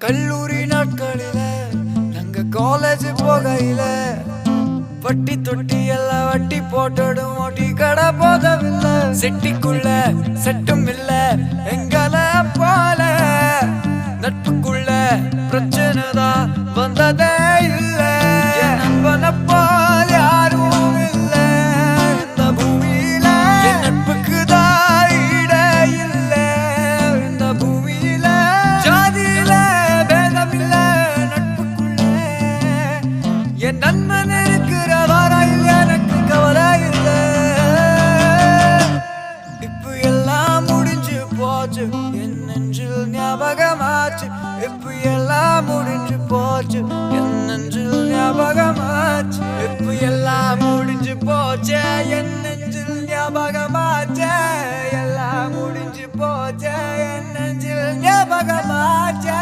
கல்லூரி நாட்களில நாங்க காலேஜ் போகையில வட்டி தொட்டி எல்லாம் வட்டி போட்டடும் ஓட்டி கடை போதவில்லை செட்டிக்குள்ள செட்டும் இல்ல எங்கள போல நட்புக்குள்ள பிரச்சனை தான் வந்ததே இல்ல நண்பனை போல் யாரும் இல்ல இந்த பூமியில நட்புக்கு தான் ஈட இல்ல இந்த பூமியில ஜாதியில பேதம் இல்ல நட்புக்குள்ள என் நண்பன் இருக்கிற வரையில் எனக்கு கவலை இல்ல இப்ப எல்லாம் முடிஞ்சு போச்சு என் நெஞ்சில் ஞாபகமாச்சு இப்ப எல்லாம் முடிஞ்சு போச்சு என் நெஞ்சில் ஞாபகமாச்சு இப்ப எல்லாம் முடிஞ்சு போச்சு என் நெஞ்சில் ஞாபகமாச்சு எல்லாம் முடிஞ்சு போச்சு என் நெஞ்சில் ஞாபகமாச்சு